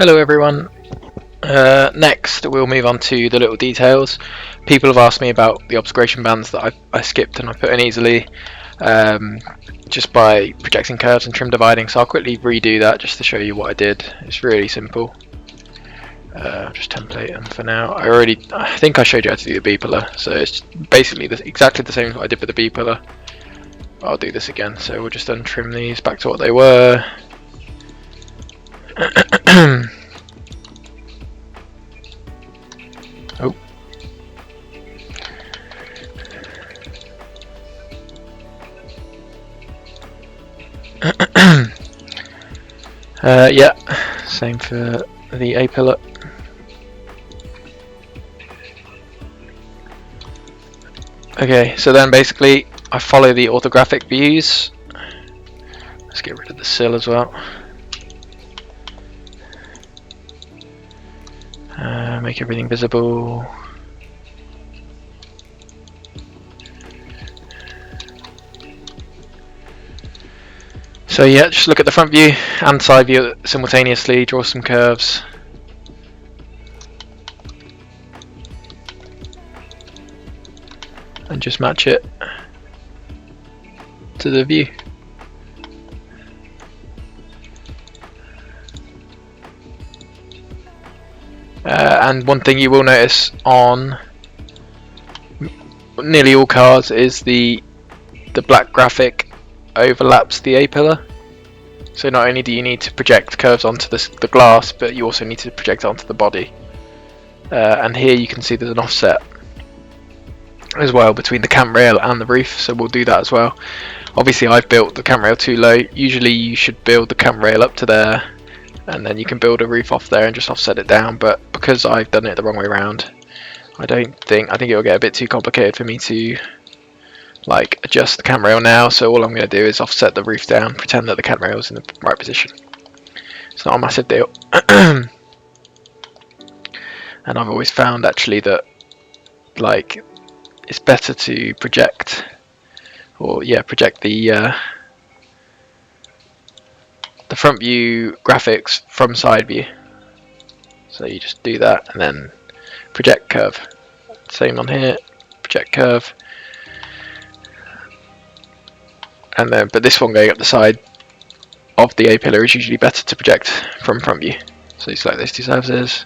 Hello everyone. Next we'll move on to the little details. People have asked me about the obscuration bands that I skipped and I put in easily just by projecting curves and trim dividing, so I'll quickly redo that just to show you what I did. It's really simple. Just template, and for now I think I showed you how to do the B pillar, so it's basically exactly the same as what I did with the B pillar. I'll do this again, so we'll just untrim these back to what they were. Oh. Yeah, same for the A pillar. Okay, so then basically I follow the orthographic views. Let's get rid of the sill as well. Make everything visible. So yeah, just look at the front view and side view simultaneously, draw some curves. And just match it to the view. And one thing you will notice on nearly all cars is the black graphic overlaps the A pillar. So not only do you need to project curves onto the glass, but you also need to project it onto the body. And here you can see there's an offset as well between the cam rail and the roof, so we'll do that as well. Obviously I've built the cam rail too low. Usually you should build the cam rail up to there, and then you can build a roof off there and just offset it down, but because I've done it the wrong way around, I think it will get a bit too complicated for me to like adjust the cam rail now, so all I'm going to do is offset the roof down, pretend that the cam rail is in the right position. It's not a massive deal. And I've always found actually that like it's better to project the front view graphics from side view. So you just do that and then project curve. Same on here, project curve. And then, but this one going up the side of the A pillar is usually better to project from front view. So you select those two surfaces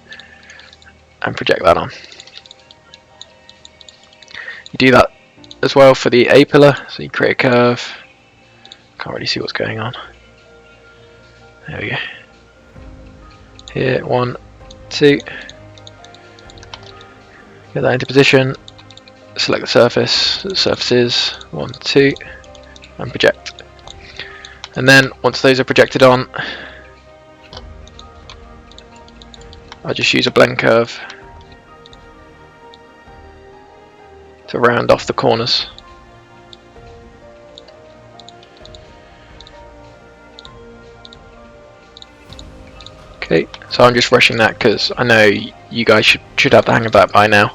and project that on. You do that as well for the A pillar, so you create a curve. Can't really see what's going on. There we go. Here, 1, 2. Get that into position. Select the surfaces, 1, 2, and project. And then once those are projected on, I'll just use a blend curve to round off the corners. Okay, so I'm just rushing that because I know you guys should have the hang of that by now.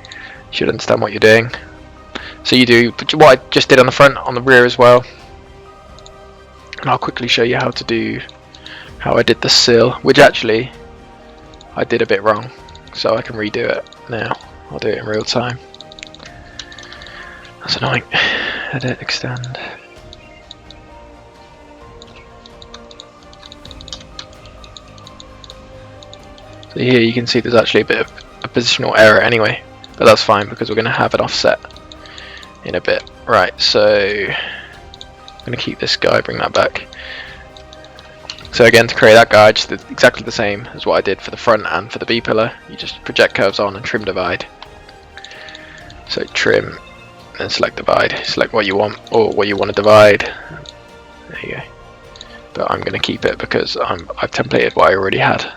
You should understand what you're doing. So you do what I just did on the front, on the rear as well. And I'll quickly show you how I did the sill, which actually I did a bit wrong, so I can redo it now. I'll do it in real time. That's annoying. Edit, extend. So here you can see there's actually a bit of a positional error anyway, but that's fine because we're going to have an offset in a bit. Right, so I'm going to keep this guy, bring that back. So again, to create that guy, just exactly the same as what I did for the front and for the B pillar. You just project curves on and trim divide. So trim, and select divide. Select what you want or what you want to divide. There you go. But I'm going to keep it because I've templated what I already had.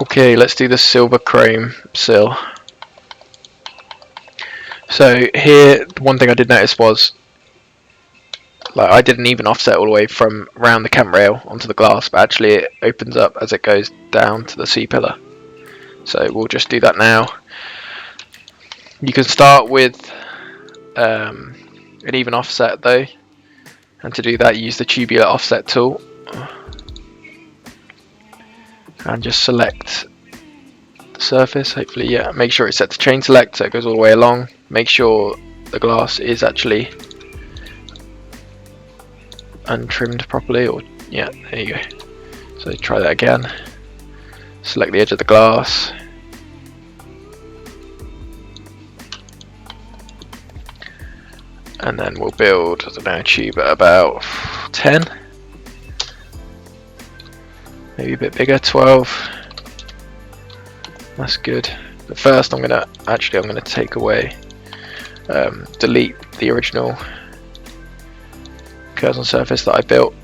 Okay, let's do the silver chrome sill. So here, one thing I did notice was like I didn't even offset all the way from around the cam rail onto the glass, but actually it opens up as it goes down to the C pillar. So we'll just do that now. You can start with an even offset though, And to do that, use the tubular offset tool and just select the surface. Hopefully, yeah, make sure it's set to chain select so it goes all the way along. Make sure the glass is actually untrimmed properly, or yeah, there you go. So try that again. Select the edge of the glass. And then we'll build, I don't know, a tube at about 10. Maybe a bit bigger, 12. That's good. But first I'm gonna take away, delete the original curves on surface that I built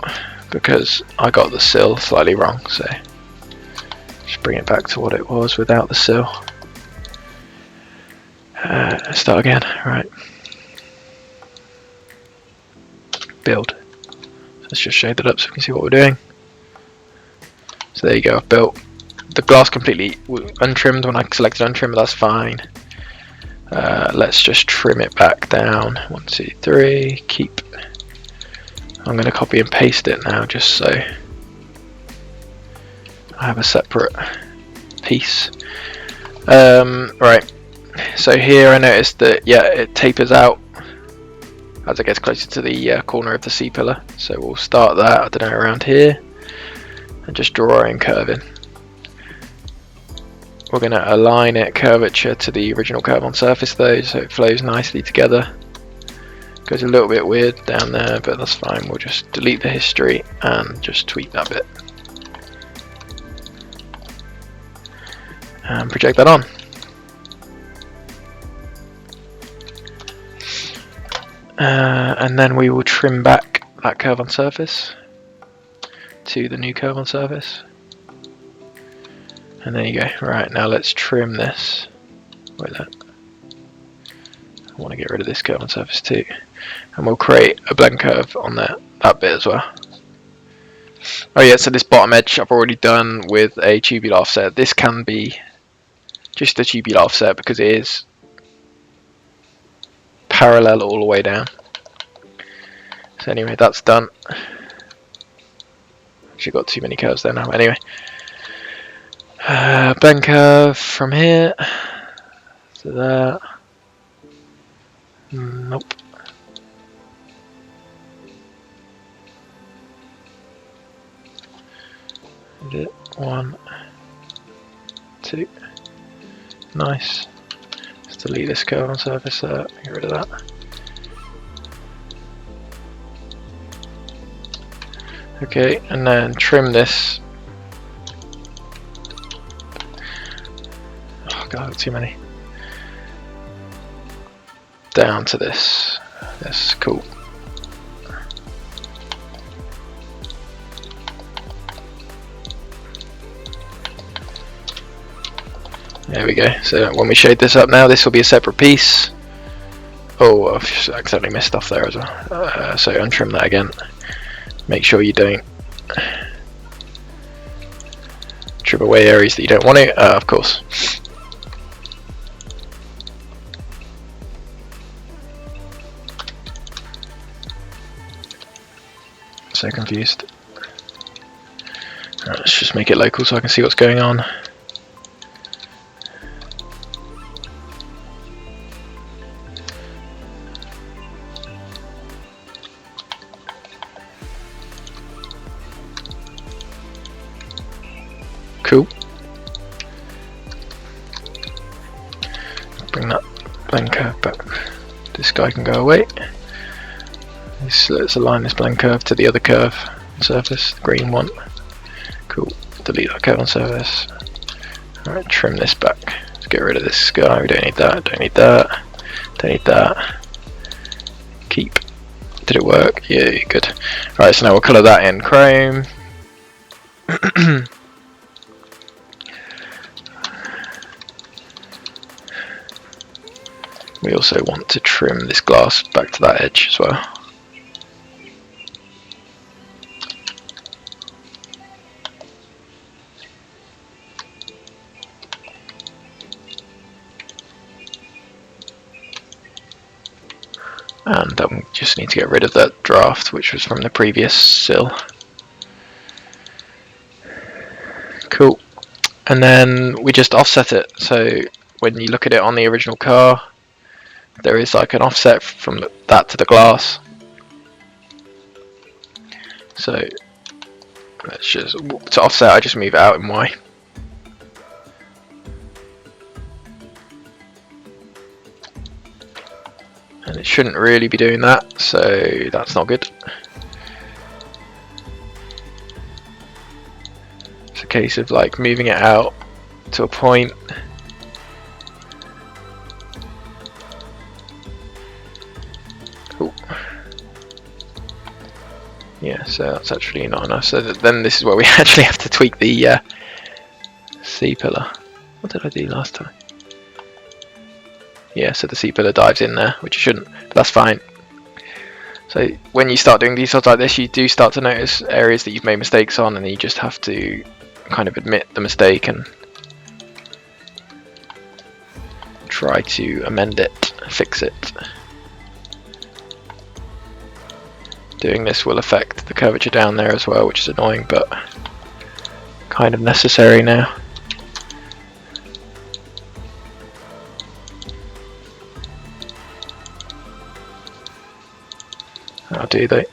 because I got the sill slightly wrong, so just bring it back to what it was without the sill. Start again, right. Build. Let's just shade that up so we can see what we're doing. So there you go, I've built the glass completely untrimmed. When I selected untrimmed, that's fine. Let's just trim it back down. 1, 2, 3, keep. I'm going to copy and paste it now just so I have a separate piece. Right, so here I noticed that, yeah, it tapers out as it gets closer to the corner of the C pillar. So we'll start that, I don't know, around here, and just draw our own curve in. We're going to align it curvature to the original curve on surface though, so it flows nicely together. Goes a little bit weird down there, but that's fine. We'll just delete the history and just tweak that bit. And project that on. And then we will trim back that curve on surface to the new curve on surface. And there you go. Right, now let's trim this. Wait, that. I want to get rid of this curve on surface too. And we'll create a blend curve on that bit as well. Oh yeah, so this bottom edge I've already done with a tubular offset. This can be just a tubular offset because it is parallel all the way down. So anyway, that's done. Actually got too many curves there now. Anyway, blend curve from here to there. Nope. Did it. 1, 2. Nice. Let's delete this curve on surface there. Get rid of that. Okay, and then trim this. Oh god, too many. Down to this. That's cool. There we go. So when we shade this up now, this will be a separate piece. Oh, I've just accidentally missed stuff there as well. So untrim that again. Make sure you don't trim away areas that you don't want to. Of course. So confused. Right, let's just make it local so I can see what's going on. Cool. Bring that blend curve back. This guy can go away. Let's align this blend curve to the other curve on surface, the green one. Cool. Delete that curve on surface. Alright, trim this back. Let's get rid of this guy. We don't need that, don't need that, don't need that. Keep. Did it work? Yeah, good. Alright, so now we'll colour that in chrome. We also want to trim this glass back to that edge as well. and just need to get rid of that draft which was from the previous Sill. Cool. And then we just offset it, so when you look at it on the original car, there is like an offset from that to the glass. So let's just, to offset, I just move it out in Y. And it shouldn't really be doing that, so that's not good. It's a case of like moving it out to a point. Ooh. Yeah, so that's actually not enough. So then this is where we actually have to tweak the C-pillar. What did I do last time? Yeah, so the C-pillar dives in there, which you shouldn't, but that's fine. So when you start doing details like this, you do start to notice areas that you've made mistakes on, and you just have to kind of admit the mistake and try to amend it, fix it. Doing this will affect the curvature down there as well, which is annoying, but kind of necessary now. I'll do that.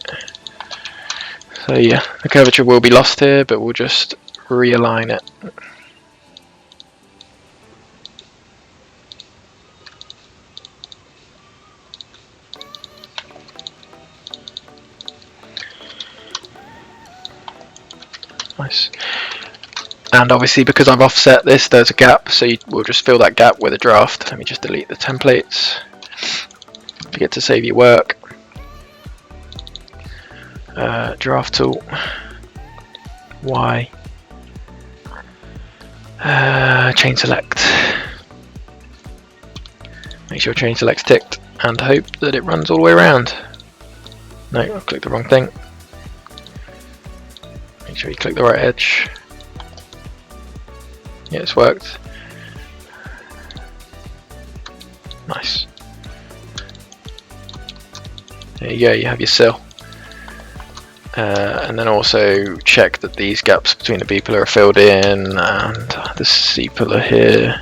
So yeah, the curvature will be lost here, but we'll just realign it. Nice. And obviously because I've offset this, there's a gap, so we'll just fill that gap with a draft. Let me just delete the templates. Forget to save your work. Draft tool, Y, chain select. Make sure chain select's ticked and hope that it runs all the way around. No, I clicked the wrong thing. Make sure you click the right edge. Yeah, it's worked. Nice. There you go, you have your Sill. And then also check that these gaps between the B pillar are filled in, and the C pillar here.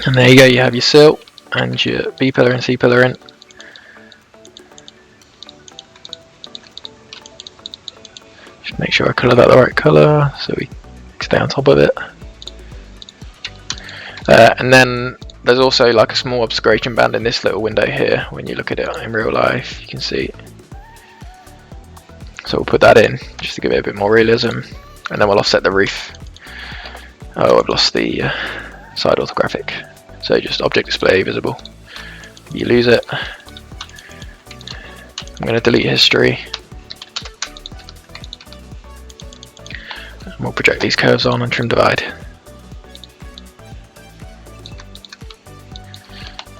And there you go, you have your Sill and your B pillar and C pillar in. Just make sure I colour that the right colour so we stay on top of it. And then there's also like a small obscuration band in this little window here. When you look at it in real life, you can see. So we'll put that in just to give it a bit more realism, and then we'll offset the roof. Oh, I've lost the side orthographic. So just object display visible. You lose it. I'm going to delete history. And we'll project these curves on and trim divide.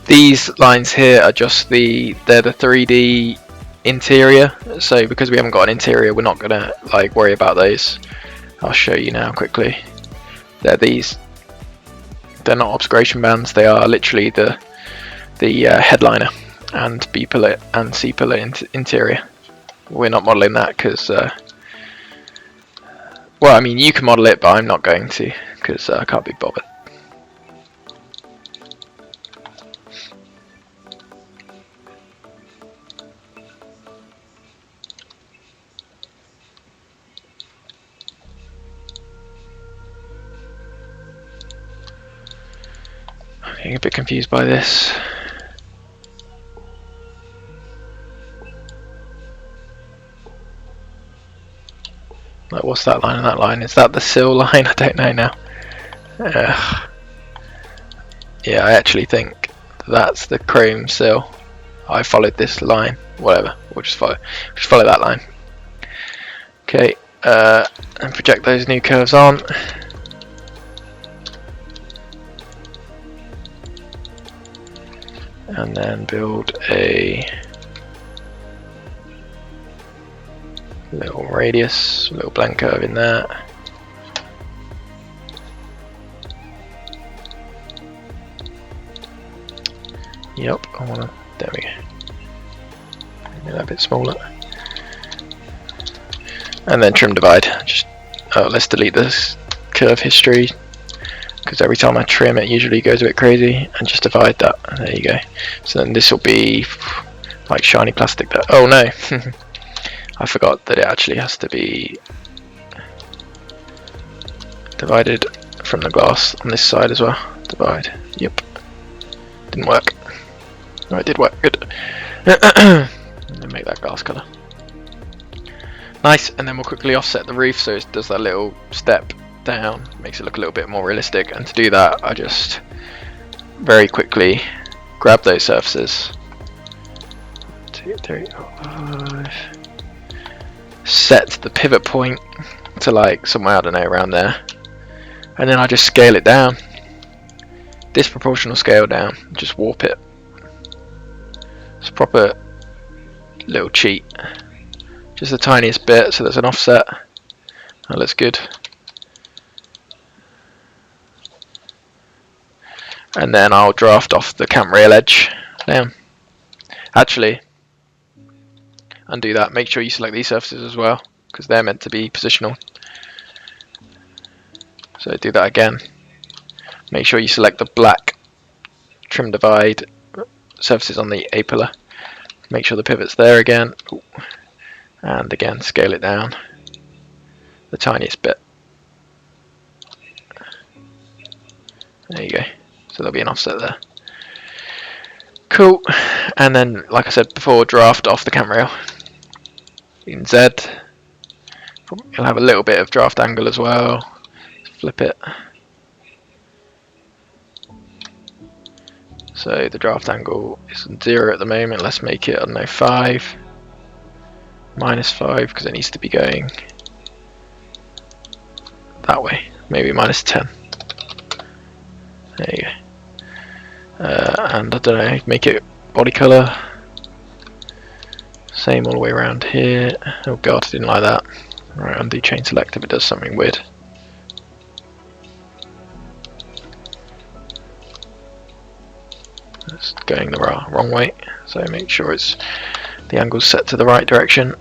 These lines here are just they're the 3D interior, so because we haven't got an interior, we're not gonna like worry about those. I'll show you now quickly. They're not obscuration bands, they are literally the headliner and B pillar and C pillar interior. We're not modelling that because well, I mean you can model it, but I'm not going to because I can't be bothered. Getting a bit confused by this. Like, what's that line and that line? Is that the Sill line? I don't know now. Yeah, I actually think that's the chrome Sill. I followed this line. Whatever. We'll just follow that line. Okay. And project those new curves on. And then build a little radius, little blank curve in there. Yep, I wanna. There we go. Make that a bit smaller. And then trim divide. Just let's delete this curve history because every time I trim it usually goes a bit crazy, and just divide that. There you go. So then this will be like shiny plastic there. Oh no, I forgot that it actually has to be divided from the glass on this side as well. Divide. Yep. Didn't work. No, it did work. Good. And then make that glass colour. Nice. And then we'll quickly offset the roof so it does that little step down. Makes it look a little bit more realistic. And to do that, I just very quickly grab those surfaces. 2, 3, 4, 5. Set the pivot point to like somewhere, I don't know, around there. And then I just scale it down. Disproportional scale down. Just warp it. It's a proper little cheat. Just the tiniest bit so there's an offset. That looks good. And then I'll draft off the cam rail edge down. Actually, undo that. Make sure you select these surfaces as well because they're meant to be positional. So do that again. Make sure you select the black trim divide surfaces on the A-pillar. Make sure the pivot's there again. Ooh. And again, scale it down the tiniest bit. There you go. So there'll be an offset there. Cool. And then, like I said before, draft off the cam rail in Z. You'll have a little bit of draft angle as well. Flip it. So the draft angle is 0 at the moment. Let's make it, I don't know, 5. -5 because it needs to be going that way. Maybe -10. There you go. And I don't know, make it body color. Same all the way around here. Oh god, I didn't like that. Right, undo chain select if it does something weird. It's going the wrong way, so make sure it's the angle's set to the right direction.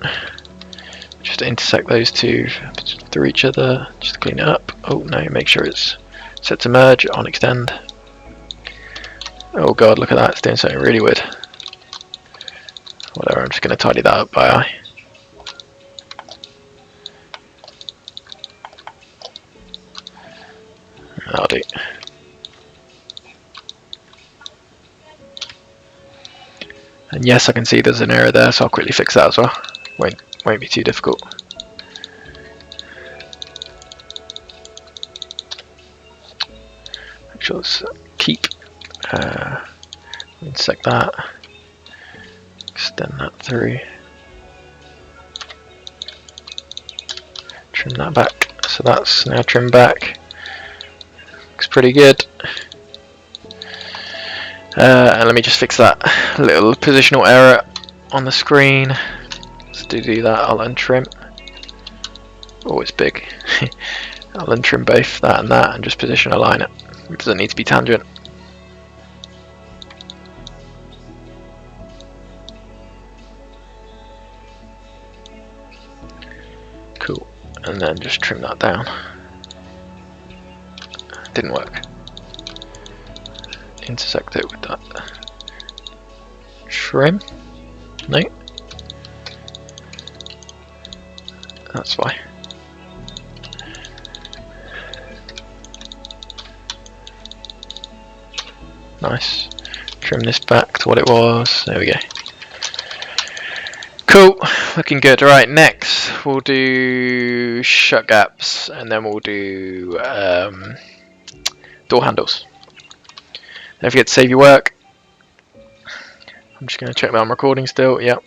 Just to intersect those two through each other, just to clean it up. Oh no, make sure it's set to merge on extend. Oh god, look at that, it's doing something really weird. Whatever, I'm just going to tidy that up by eye. That'll do. And yes, I can see there's an error there, so I'll quickly fix that as well. Won't be too difficult. Make sure it's keep. Intersect that. Extend that through. Trim that back. So that's now trimmed back. Looks pretty good. And let me just fix that little positional error on the screen. So to do that, I'll untrim. Oh, it's big. I'll untrim both that and just position align it. It doesn't need to be tangent. Cool. And then just trim that down. Didn't work. Intersect it with that. Trim? No. That's fine. Nice. Trim this back to what it was. There we go. Cool. Looking good. Right, next we'll do shut gaps and then we'll do door handles. Don't forget to save your work. I'm just going to check that I'm recording still. Yep.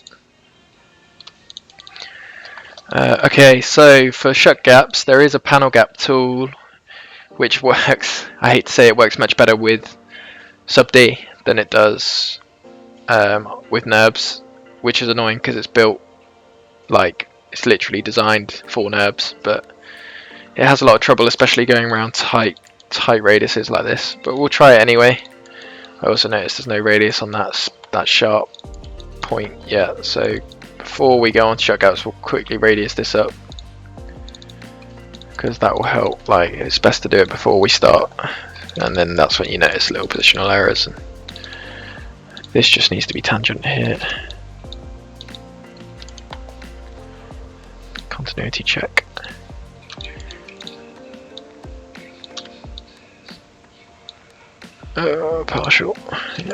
Okay, so for shut gaps, there is a panel gap tool which works. I hate to say it works much better with sub D than it does with NURBS, which is annoying because it's built like it's literally designed for NURBS, but it has a lot of trouble, especially going around tight radiuses like this. But we'll try it anyway. I also noticed there's no radius on that sharp point yet, so before we go on to Shutgaps, we'll quickly radius this up, because that will help. Like, it's best to do it before we start, and then that's when you notice little positional errors. And this just needs to be tangent here. Continuity check. Partial. Yeah.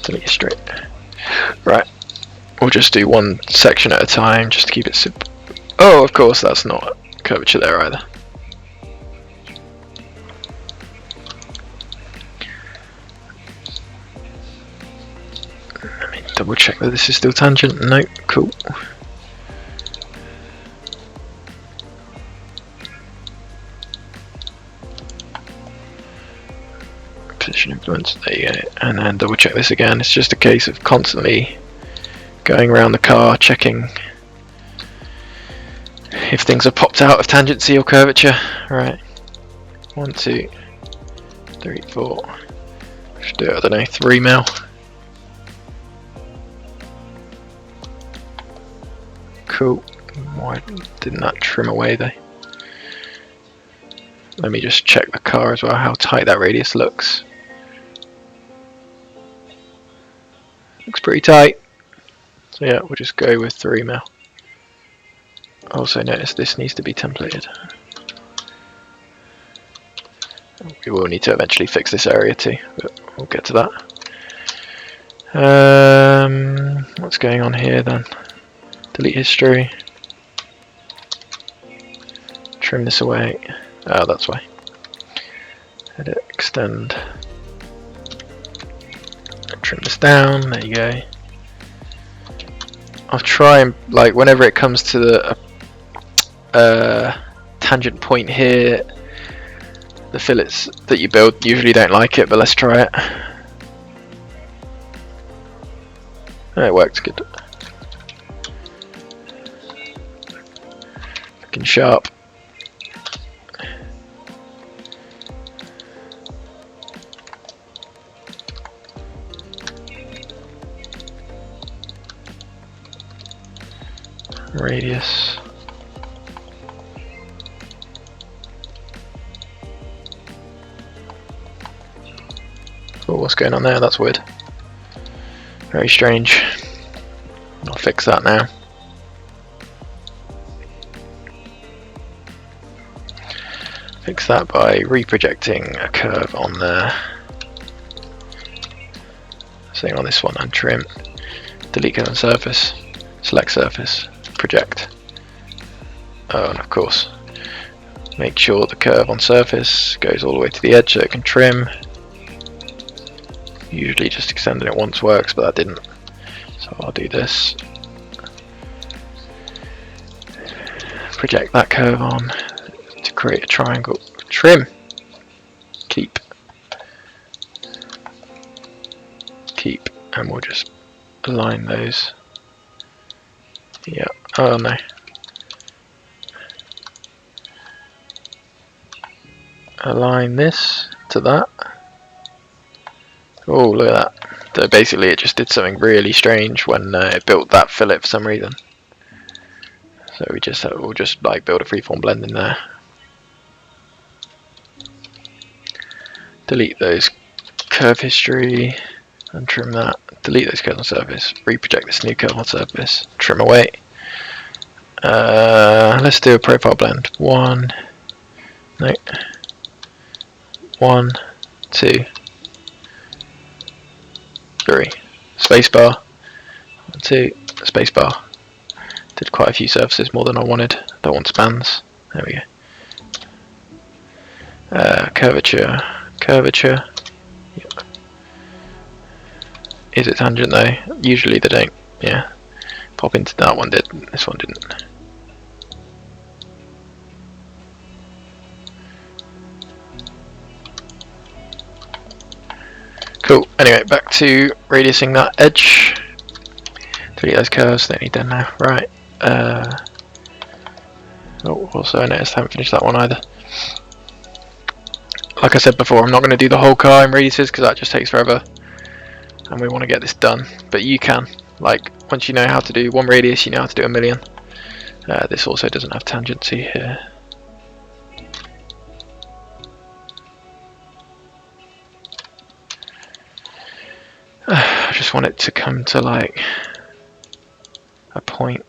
Delete it straight. Right. We'll just do one section at a time, just to keep it simple. Oh, of course, that's not curvature there either. Let me double check that this is still tangent. Nope. Cool. Position influence, there you go, and then double check this again. It's just a case of constantly going around the car, checking if things have popped out of tangency or curvature. Right, 1, 2, 3, 4. Should do it, I don't know, 3 mil. Cool. Why didn't that trim away though? Let me just check the car as well, how tight that radius looks. Looks pretty tight. So yeah, we'll just go with 3 mil. Also notice this needs to be templated. We will need to eventually fix this area too, but we'll get to that. What's going on here then? Delete history. Trim this away. Oh, that's why. Edit, extend. Trim this down, there you go. I'll try and, like, whenever it comes to the tangent point here, the fillets that you build usually don't like it, but let's try it. Oh, it worked good. Looking sharp. Radius. Oh, what's going on there? That's weird. Very strange. I'll fix that now. Fix that by reprojecting a curve on there. Same on this one, untrim. Delete curve on surface. Select surface. Project. Oh, and of course, make sure the curve on surface goes all the way to the edge so it can trim. Usually just extending it once works, but that didn't. So I'll do this. Project that curve on to create a triangle. Trim. Keep. Keep. And we'll just align those. Yeah. Oh no. Align this to that. Oh, look at that. So basically it just did something really strange when it built that fillet for some reason. So we'll just like build a freeform blend in there. Delete those curve history and trim that. Delete those curves on surface. Reproject this new curve on surface. Trim away. Let's do a profile blend. 1, 2, 3. Spacebar. 1, 2. Spacebar. Did quite a few surfaces, more than I wanted. Don't want spans. There we go. Curvature. Curvature. Yep. Is it tangent though? Usually they don't. Yeah. Pop into that one did. This one didn't. Cool. Anyway, back to radiusing that edge. Delete those curves. Don't need them now. Right. Oh, also I noticed I haven't finished that one either. Like I said before, I'm not going to do the whole car in radiuses because that just takes forever, and we want to get this done. But you can, like, once you know how to do one radius, you know how to do a million. This also doesn't have tangency here. I just want it to come to like a point.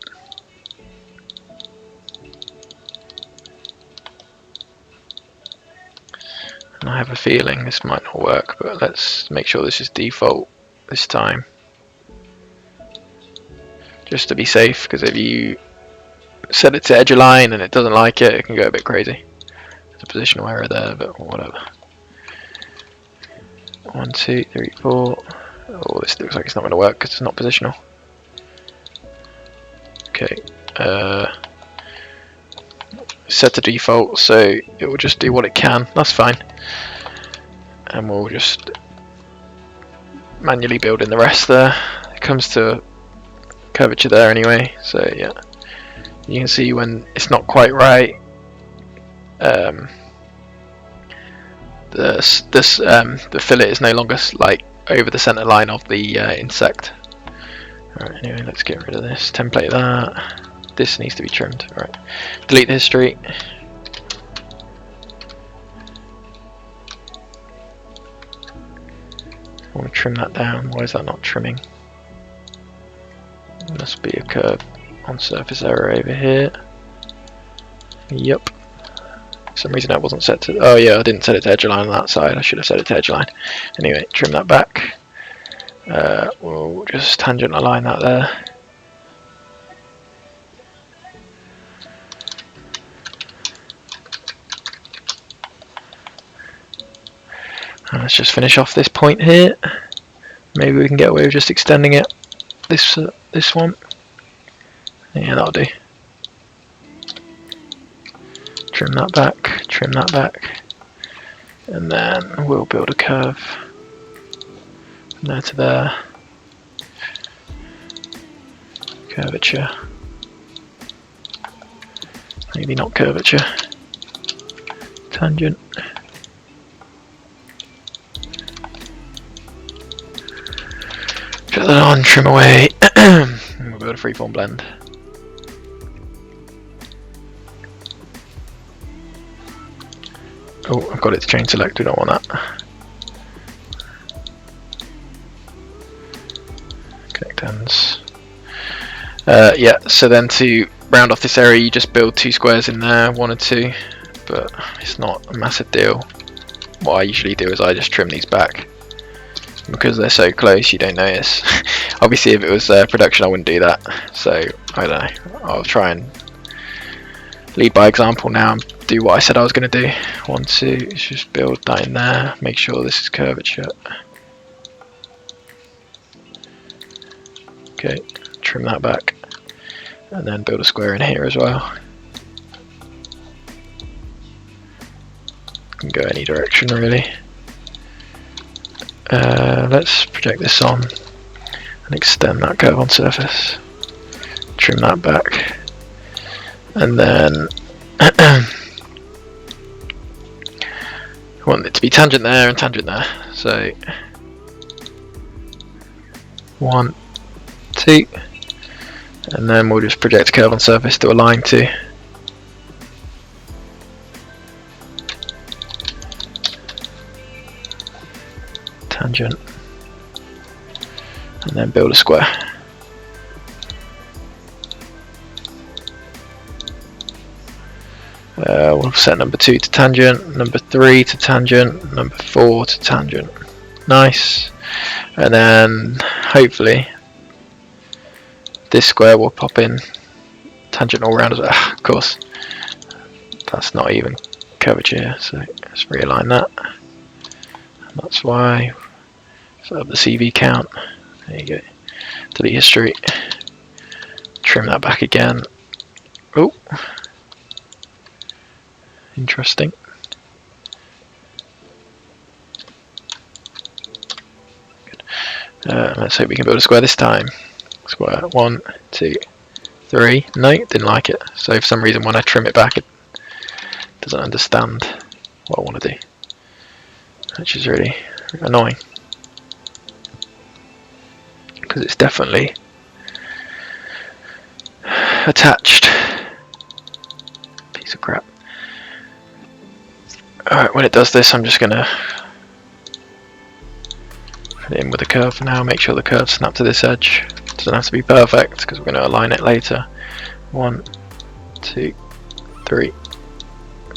And I have a feeling this might not work, but let's make sure this is default this time. Just to be safe, because if you set it to edge align and it doesn't like it, it can go a bit crazy. There's a positional error there, but whatever. 1, 2, 3, 4. Oh, this looks like it's not going to work because it's not positional. Okay. Set to default, so it will just do what it can. That's fine. And we'll just manually build in the rest there. It comes to curvature there anyway, so yeah. You can see when it's not quite right, the fillet is no longer like over the center line of the insect. Alright, anyway, let's get rid of this. Template that. This needs to be trimmed. Alright, delete the history. I want to trim that down. Why is that not trimming? Must be a curve on surface error over here. Yep. For some reason that wasn't set to. Oh yeah, I didn't set it to edge line on that side. I should have set it to edge line. Anyway, trim that back. We'll just tangent align that there. And let's just finish off this point here. Maybe we can get away with just extending it. This one. Yeah, that'll do. Trim that back, trim that back, and then we'll build a curve from there to there. Curvature. Maybe not curvature. Tangent. Put that on, trim away, and we'll build a freeform blend. Oh, I've got it to chain select, we don't want that. Connect ends. Yeah, so then to round off this area you just build 2 squares in there, 1 or 2, but it's not a massive deal. What I usually do is I just trim these back. Because they're so close you don't notice. Obviously if it was production I wouldn't do that, so I don't know, I'll try and lead by example now and do what I said I was going to do. 1, 2, just build that in there, make sure this is curvature. Okay, trim that back, and then build a square in here as well. Can go any direction really. Let's project this on and extend that curve on surface. Trim that back, and then I want it to be tangent there and tangent there. So 1, 2, and then we'll just project a curve on surface to align to. Tangent, and then build a square. We'll set number 2 to tangent, number 3 to tangent, number 4 to tangent. Nice. And then hopefully this square will pop in tangent all around as well. Of course, that's not even curvature, so let's realign that. And that's why. Set up the CV count. There you go. Delete history. Trim that back again. Oh, interesting. Good. Let's hope we can build a square this time. Square 1, 2, 3. No, didn't like it. So for some reason when I trim it back, it doesn't understand what I want to do, which is really annoying because it's definitely attached. Piece of crap. Alright, when it does this, I'm just gonna put it in with a curve for now, make sure the curve snap to this edge. Doesn't have to be perfect because we're going to align it later. 1, 2, 3,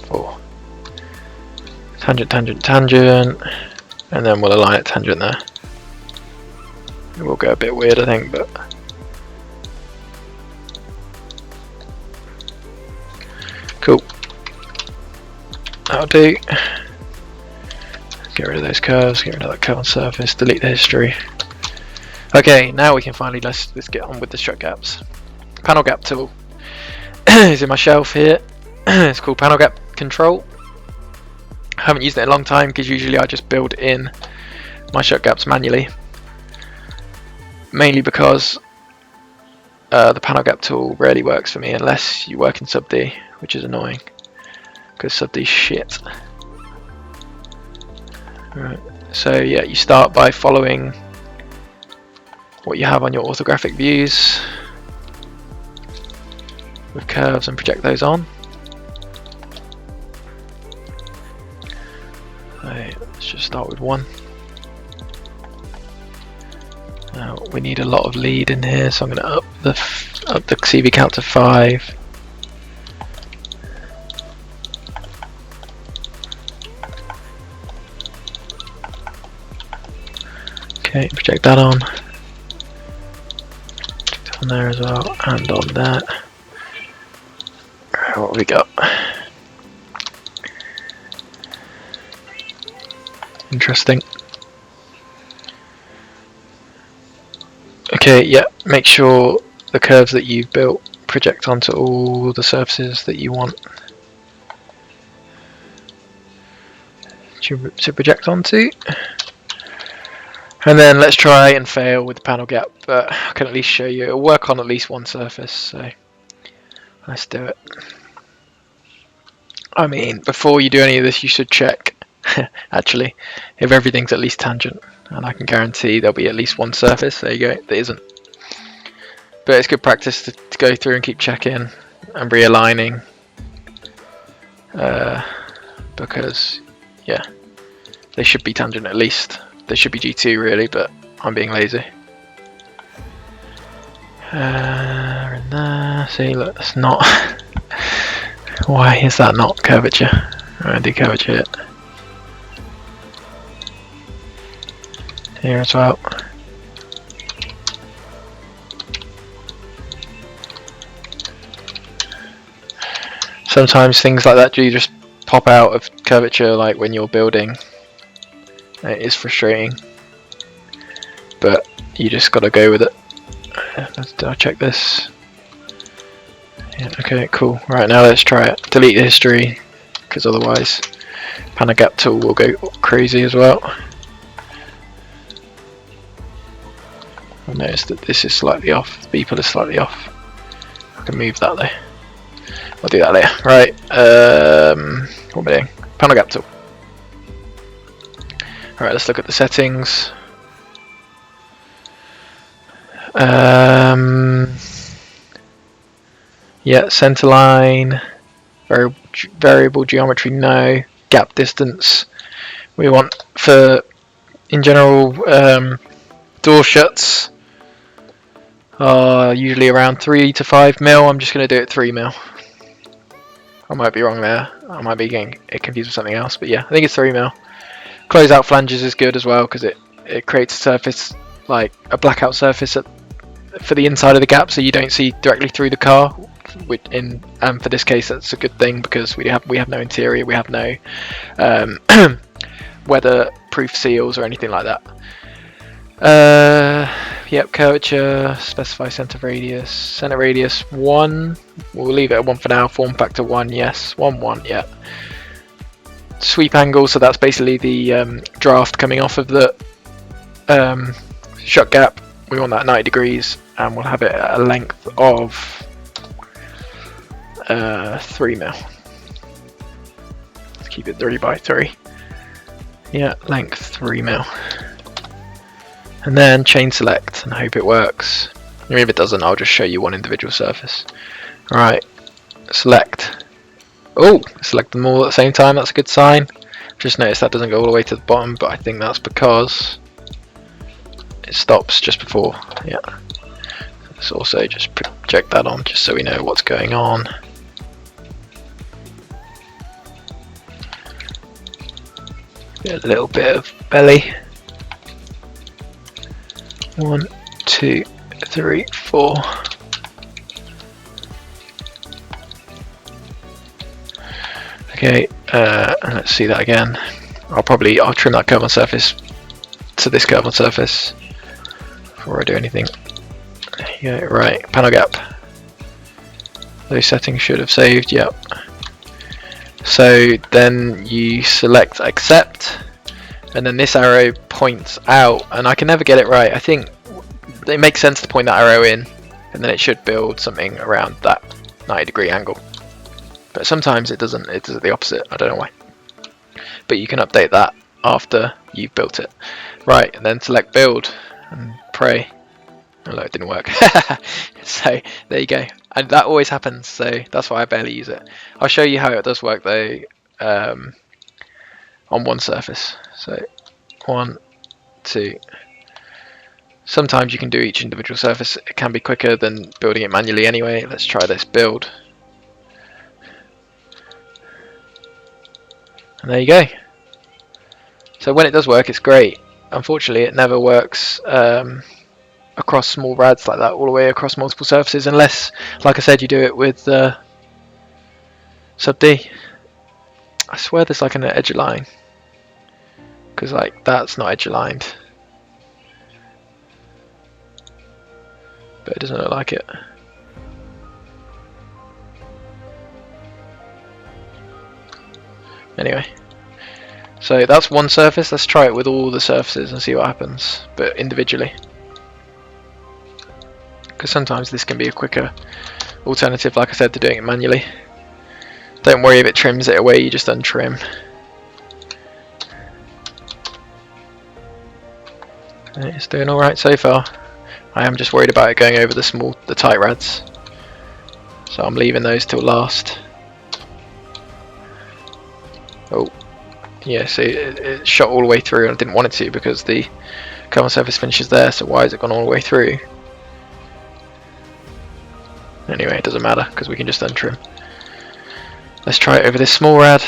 4. Tangent, tangent, tangent, and then we'll align it tangent there. It will go a bit weird, I think, but cool. That'll do. Get rid of those curves, get rid of that curve on surface, delete the history. Okay, now we can finally let's get on with the shut gaps. Panel gap tool is in my shelf here. It's called panel gap control. I haven't used it in a long time because usually I just build in my shut gaps manually. Mainly because the panel gap tool rarely works for me unless you work in sub D, which is annoying because sub D shit. Right. So yeah, you start by following what you have on your orthographic views with curves and project those on. Right, let's just start with 1. Now we need a lot of lead in here, so I'm going to up the CV count to 5. Okay, project that on. On there as well, and on that. Right, what have we got? Interesting. Okay, yeah, make sure the curves that you've built project onto all the surfaces that you want to project onto. And then let's try and fail with the panel gap, but I can at least show you it'll work on at least one surface, so let's do it. I mean, before you do any of this you should check actually if everything's at least tangent, and I can guarantee there'll be at least one surface. There you go, there isn't. But it's good practice to go through and keep checking and realigning, because yeah, they should be tangent at least. They should be G2 really, but I'm being lazy. And there, see, look, it's not. Why is that not curvature? Right, do curvature it. Here as well. Sometimes things like that do just pop out of curvature, like when you're building. It is frustrating, but you just gotta go with it. I'll check this. Yeah, okay, cool. Right, now let's try it. Delete the history, because otherwise panel gap tool will go crazy as well. I noticed that this is slightly off. The beeple is slightly off. I can move that though. I'll do that later. Right, what am I doing? Panel gap tool. Alright, let's look at the settings. Yeah, center line, variable geometry, no. Gap distance, we want for, in general, door shuts are usually around 3 to 5 mil. I'm just going to do it 3 mil. I might be wrong there. I might be getting it confused with something else, but yeah, I think it's 3 mil. Closeout flanges is good as well because it creates a surface, like a blackout surface for the inside of the gap, so you don't see directly through the car. And for this case, that's a good thing because we have no interior, we have no weatherproof seals or anything like that. Yep, curvature, specify center radius. Center radius 1. We'll leave it at 1 for now. Form factor 1, yes. 1, yeah. Sweep angle, so that's basically the draft coming off of the shut gap. We want that 90 degrees, and we'll have it at a length of 3 mil. keep it 3x3. Yeah, length 3 mil. And then chain select and hope it works. And if it doesn't, I'll just show you one individual surface. Right, select. Oh, select them all at the same time, that's a good sign. Just noticed that doesn't go all the way to the bottom, but I think that's because it stops just before. Yeah. Let's also just project that on just so we know what's going on. Get a little bit of belly. 1, 2, 3, 4. Okay, let's see that again. I'll trim that curve on surface to this curve on surface before I do anything. Yeah, right, panel gap. Those settings should have saved, yep. So then you select accept, and then this arrow points out, and I can never get it right. I think it makes sense to point that arrow in, and then it should build something around that 90-degree angle. But sometimes it doesn't, it does the opposite, I don't know why. But you can update that after you've built it. Right, and then select build, and pray. Oh no, it didn't work. So there you go, and that always happens, so that's why I barely use it. I'll show you how it does work though on one surface. So 1, 2. Sometimes you can do each individual surface. It can be quicker than building it manually anyway. Let's try this build. And there you go. So when it does work, it's great. Unfortunately, it never works across small rads like that, all the way across multiple surfaces, unless, like I said, you do it with sub D. I swear there's like an edge line, because like that's not edge aligned, but it doesn't look like it. Anyway, so that's one surface. Let's try it with all the surfaces and see what happens, but individually, because sometimes this can be a quicker alternative, like I said, to doing it manually. Don't worry if it trims it away, you just untrim. It's doing alright so far. I am just worried about it going over the tight rads, so I'm leaving those till last. Oh, yeah, see, it shot all the way through, and I didn't want it to because the common surface finishes there, so why has it gone all the way through? Anyway, it doesn't matter because we can just untrim. Let's try it over this small rad.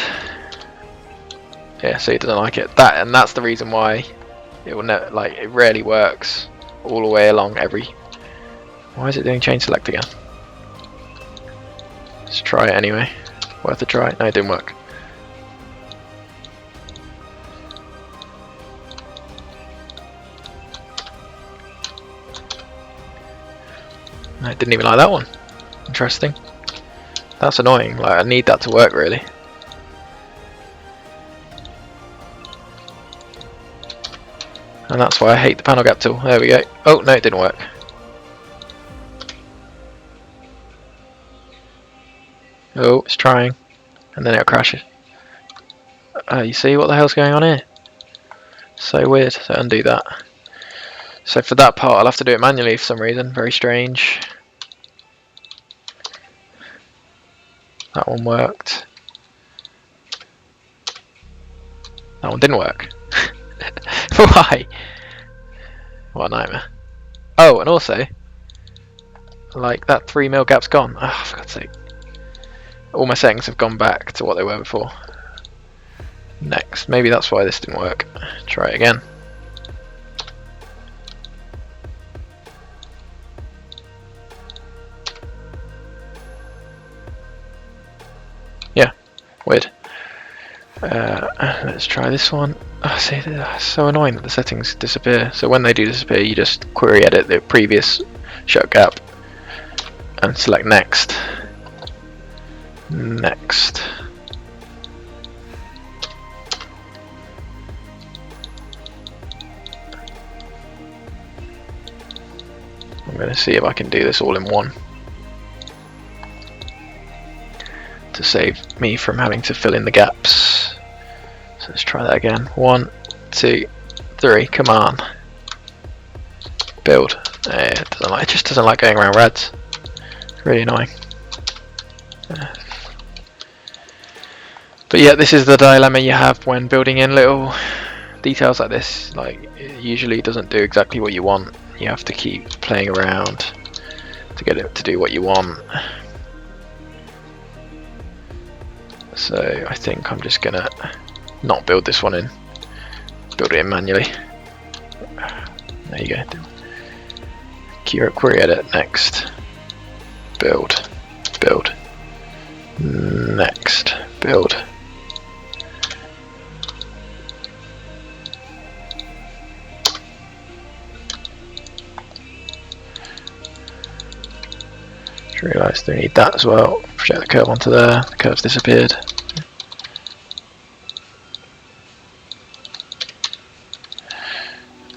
Yeah, see, it doesn't like it. And that's the reason why it will never, like, it rarely works all the way along every. Why is it doing chain select again? Let's try it anyway. Worth a try. No, it didn't work. No, it didn't even like that one. Interesting. That's annoying, like I need that to work really. And that's why I hate the panel gap tool. There we go. Oh no, it didn't work. Oh, it's trying. And then it'll crash it. You see what the hell's going on here? So weird. So undo that. So for that part I'll have to do it manually for some reason. Very strange. That one worked. That one didn't work. Why? What a nightmare. Oh, and also, like that 3 mil gap's gone. Oh, for God's sake. All my settings have gone back to what they were before. Next. Maybe that's why this didn't work. Try it again. Yeah, weird. Let's try this one. Oh, see, it's so annoying that the settings disappear. So when they do disappear, you just query edit the previous shut gap and select next. Next. I'm going to see if I can do this all in one, to save me from having to fill in the gaps. So let's try that again. 1, 2, 3. Come on. Build. It just doesn't like going around reds. It's really annoying. But yeah, this is the dilemma you have when building in little details like this. Like, it usually doesn't do exactly what you want. You have to keep playing around to get it to do what you want. So I think I'm just gonna not build this one in. Build it in manually. There you go. Query edit, next. Build. Build. Next. Build. Just realised they need that as well. Project the curve onto there. The curve's disappeared.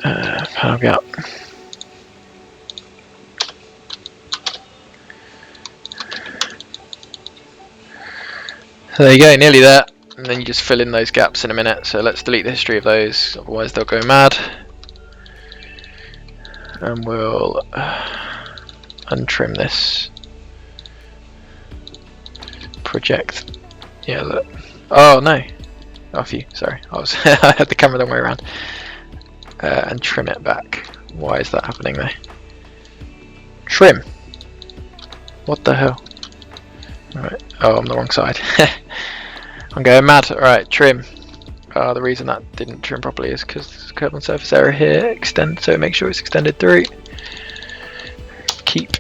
Panel gap. So there you go, nearly there. And then you just fill in those gaps in a minute. So let's delete the history of those, otherwise they'll go mad. And we'll untrim this. Project. Yeah, look. Oh no. Off you. Sorry, I had the camera the way around. And trim it back. Why is that happening there? Trim. What the hell? Alright. Oh, I'm the wrong side. I'm going mad. Alright, trim. The reason that didn't trim properly is because there's a curve on surface area here. Extend, so make sure it's extended through. Keep.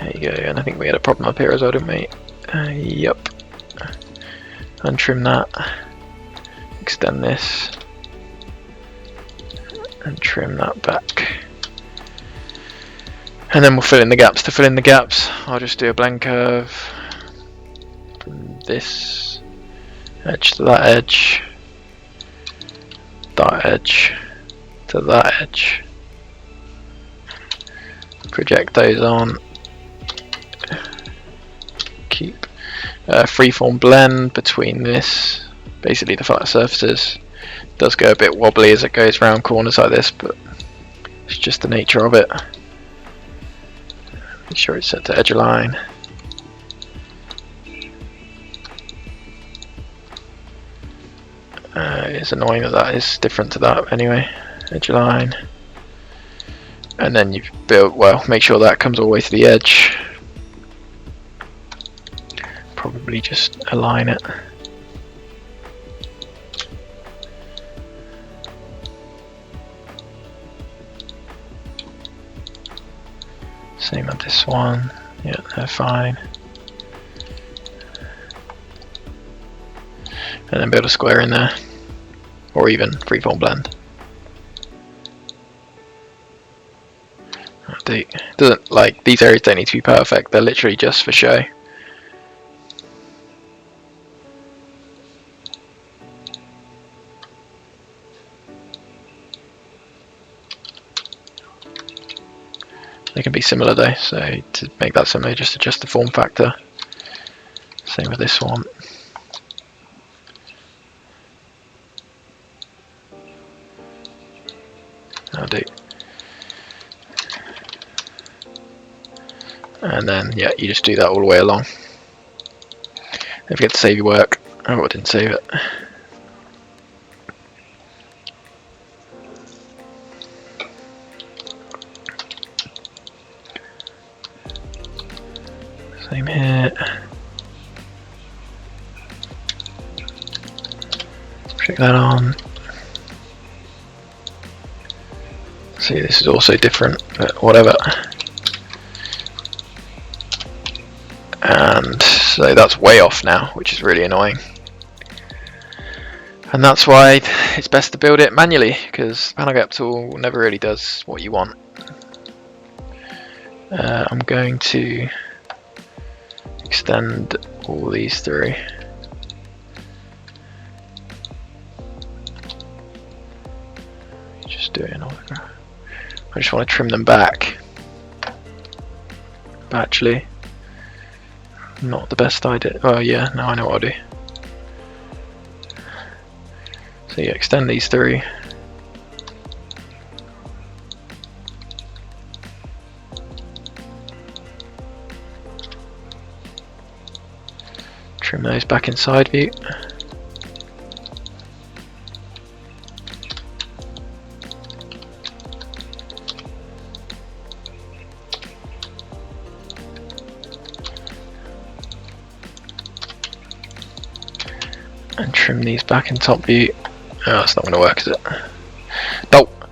There you go. And I think we had a problem up here as well, didn't we? Yep. Untrim that. Extend this. And trim that back. And then we'll fill in the gaps. To fill in the gaps, I'll just do a blend curve from this edge to that edge, that edge to that edge. Project those on. Keep freeform blend between this, basically the flat surfaces. It does go a bit wobbly as it goes around corners like this, but it's just the nature of it. Make sure it's set to edge align. It's annoying that is different to that anyway. Edge align. And then you build, well, make sure that comes all the way to the edge. Probably just align it. Same with this one. Yeah, they're fine. And then build a square in there, or even freeform blend. Doesn't, like, these areas don't need to be perfect. They're literally just for show. They can be similar though, so to make that similar, just adjust the form factor. Same with this one. That'll do. And then, yeah, you just do that all the way along. Don't forget to save your work. Oh, I didn't save it. Same here. Check that on. See, this is also different, but whatever. And so that's way off now, which is really annoying. And that's why it's best to build it manually, because panel gap tool never really does what you want. I'm going to extend all these through. Just do it in order. I just want to trim them back. But actually, not the best idea. Oh yeah, now I know what I'll do. So you extend these through. Trim those back in side view. And trim these back in top view. Oh, that's not going to work, is it? Nope.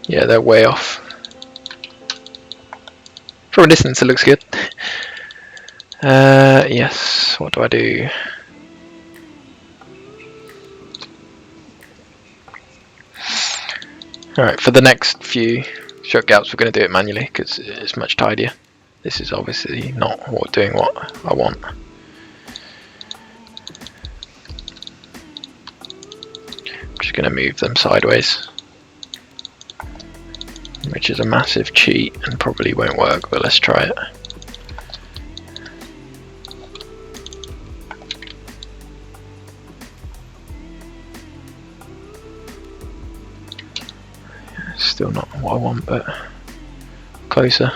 Yeah, they're way off. From a distance it looks good. Yes, what do I do? Alright, for the next few Shutgaps we're going to do it manually because it's much tidier. This is obviously not doing what I want. I'm just going to move them sideways, which is a massive cheat and probably won't work, but let's try it. Still not what I want, but closer.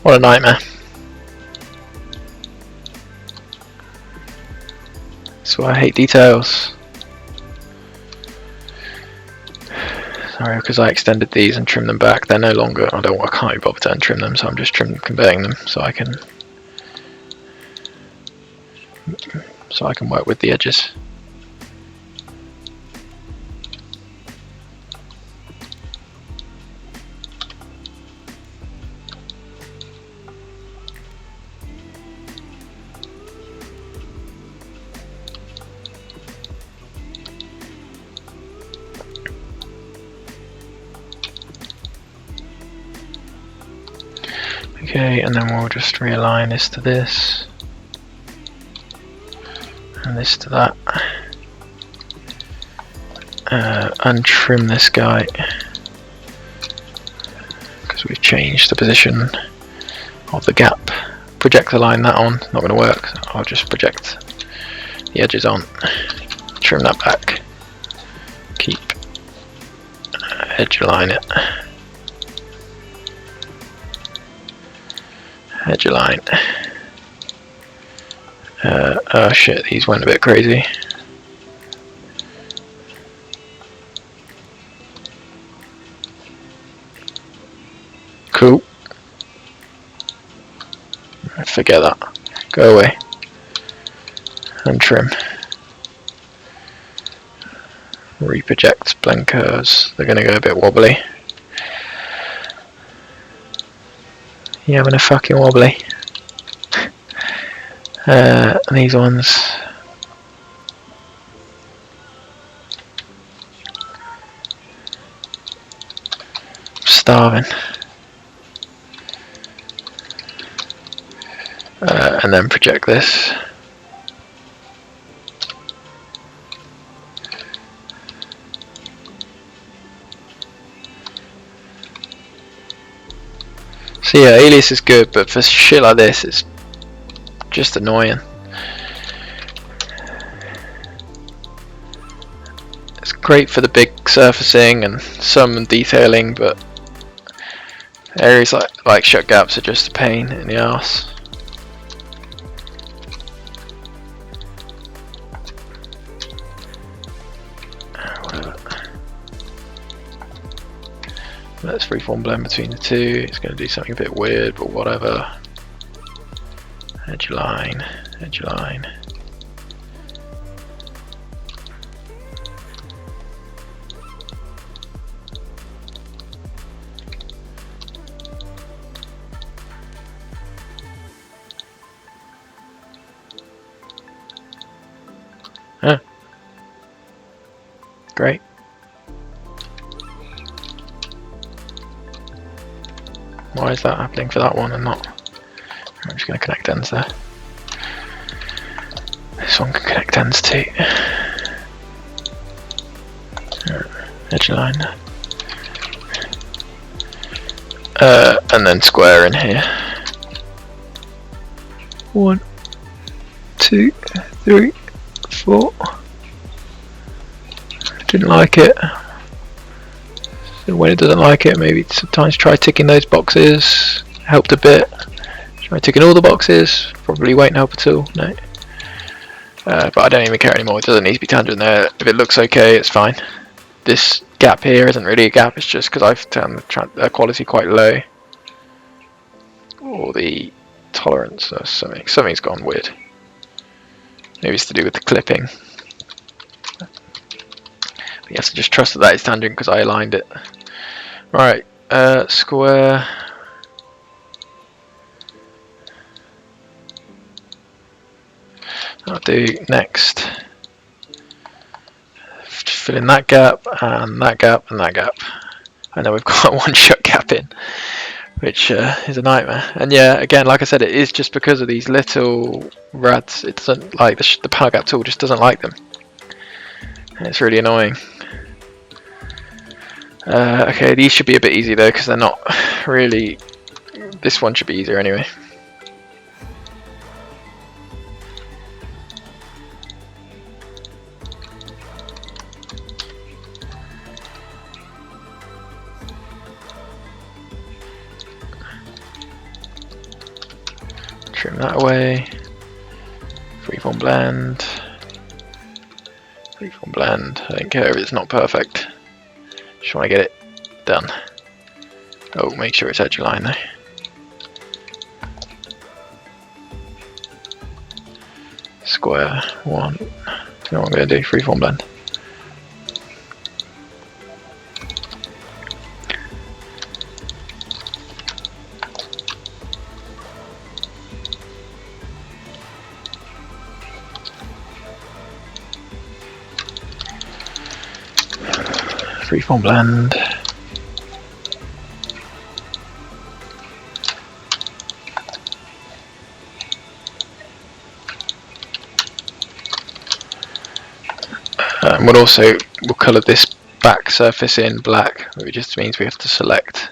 What a nightmare. That's why I hate details. Sorry, because I extended these and trimmed them back. They're no longer, I can't be bothered to untrim them, so I'm just converting them so I can work with the edges. Okay, and then we'll just realign this to this, and this to that. Untrim this guy, because we've changed the position of the gap. Project align that on, not going to work, so I'll just project the edges on. Trim that back. Keep edge align it. Edge align. Oh shit, these went a bit crazy. Cool. Forget that. Go away. And trim. Reproject blend curves. They're going to go a bit wobbly. You having a fucking wobbly. These ones. Starving. And then project this. So yeah, Alias is good, but for shit like this, it's just annoying. It's great for the big surfacing and some detailing, but areas like Shutgaps are just a pain in the arse. Let's freeform blend between the two. It's going to do something a bit weird, but whatever. Edge line, edge line. Huh. Great. Why is that happening for that one and not? I'm just going to connect ends there. This one can connect ends too. Edge line. And then square in here. 1, 2, 3, 4. Didn't like it. So when it doesn't like it, maybe sometimes try ticking those boxes. Helped a bit. Try ticking all the boxes. Probably won't help at all. No. But I don't even care anymore. It doesn't need to be tangent there. If it looks okay, it's fine. This gap here isn't really a gap. It's just because I've turned the quality quite low. Or the tolerance or something. Something's gone weird. Maybe it's to do with the clipping. But you have to just trust that is tangent because I aligned it. Right, square. I'll do next. Fill in that gap and that gap and that gap. I know we've got one shut gap in, which is a nightmare. And yeah, again, like I said, it is just because of these little rads. It doesn't like the panel gap tool just doesn't like them. And it's really annoying. Okay, these should be a bit easy though because they're not really. This one should be easier anyway. Trim that away. Freeform blend. Freeform blend. I don't care if it's not perfect. Just want to get it done. Oh, make sure it's edge line though. Square 1. You know what I'm going to do? Freeform blend. Freeform blend. We'll colour this back surface in black, which just means we have to select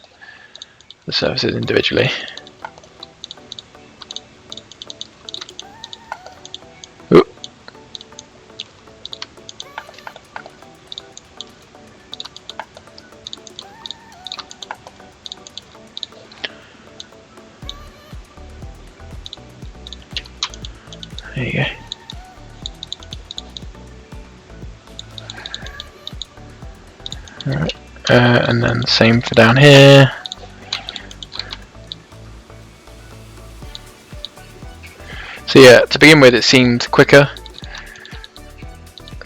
the surfaces individually. Ooh. There you go. Alright, and then the same for down here. So yeah, to begin with it seemed quicker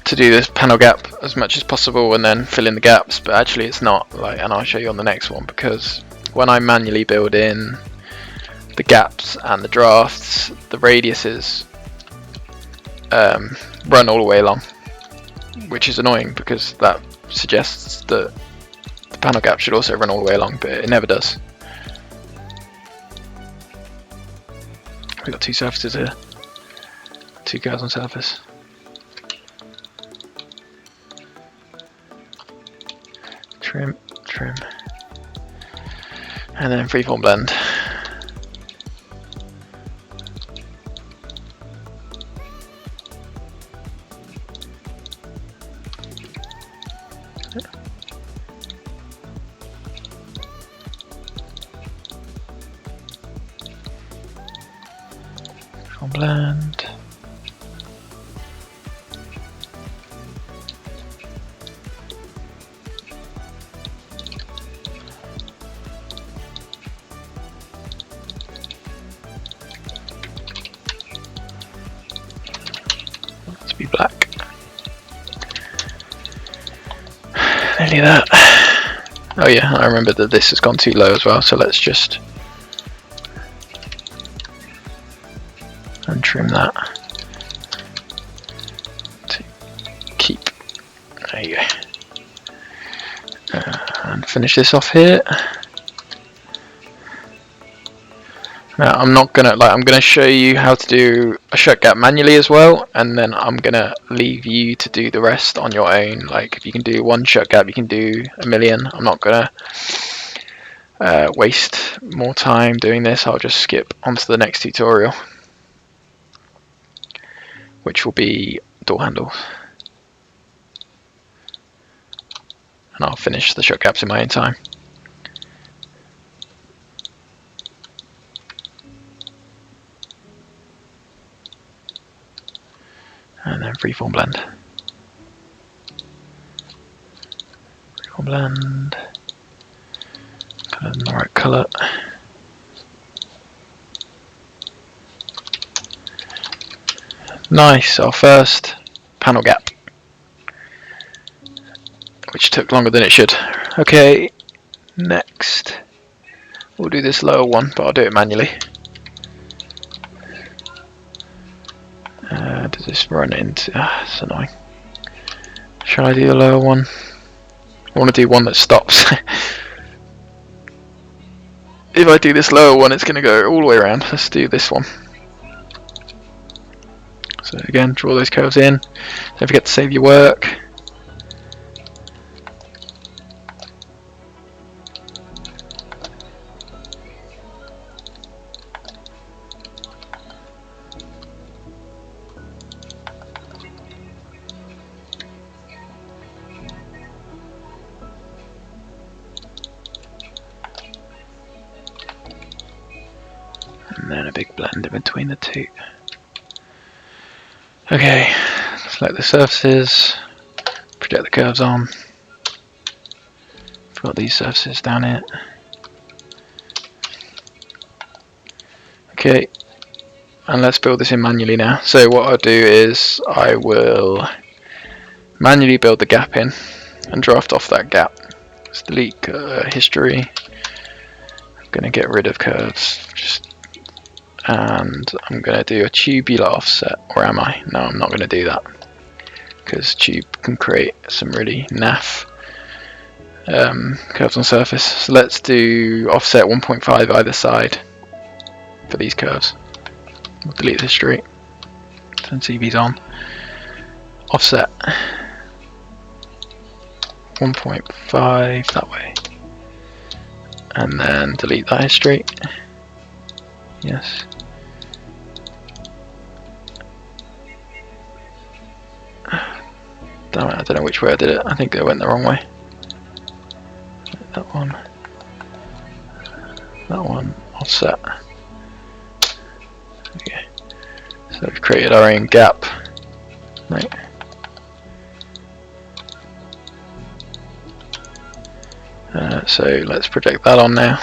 to do this panel gap as much as possible and then fill in the gaps, but actually it's not, and I'll show you on the next one, because when I manually build in the gaps and the drafts, the radiuses run all the way along, which is annoying because that suggests that the panel gap should also run all the way along, but it never does. We've got two surfaces here, two curves on surface. Trim, trim, and then freeform blend. Blend. Let's be black. Nearly that. Oh yeah, I remember that this has gone too low as well, so let's just trim that to keep. There you go. And finish this off here. Now, I'm not gonna I'm gonna show you how to do a shut gap manually as well, and then I'm gonna leave you to do the rest on your own. Like if you can do one shut gap, you can do a million. I'm not gonna waste more time doing this. I'll just skip onto the next tutorial, which will be door handles, and I'll finish the shut gaps in my own time. And then freeform blend. Freeform blend. Colour in the right colour. Nice, our first panel gap, which took longer than it should. Okay, next we'll do this lower one, but I'll do it manually. Does this run into... it's annoying. Shall I do the lower one? I want to do one that stops. If I do this lower one, it's going to go all the way around. Let's do this one. So again, draw those curves in. Don't forget to save your work. And then a big blend in between the two. Okay, select the surfaces, project the curves on. I've got these surfaces down here. Okay, and let's build this in manually now. So what I'll do is I will manually build the gap in and draft off that gap. Let's delete history. I'm going to get rid of curves. And I'm going to do a tubular offset, or am I? No, I'm not going to do that, because tube can create some really naff curves on surface. So let's do offset 1.5 either side for these curves. We'll delete history, turn CVs on, offset 1.5 that way, and then delete that history. Yes. Damn it, I don't know which way I did it. I think I went the wrong way. That one, offset. Okay. So we've created our own gap. Right. So let's project that on now.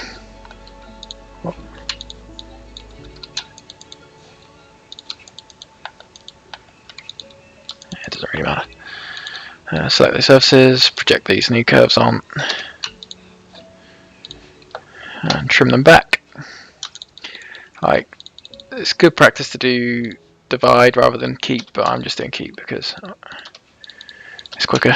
It doesn't really matter. Select the surfaces, project these new curves on, and trim them back. Like, it's good practice to do divide rather than keep, but I'm just doing keep because it's quicker.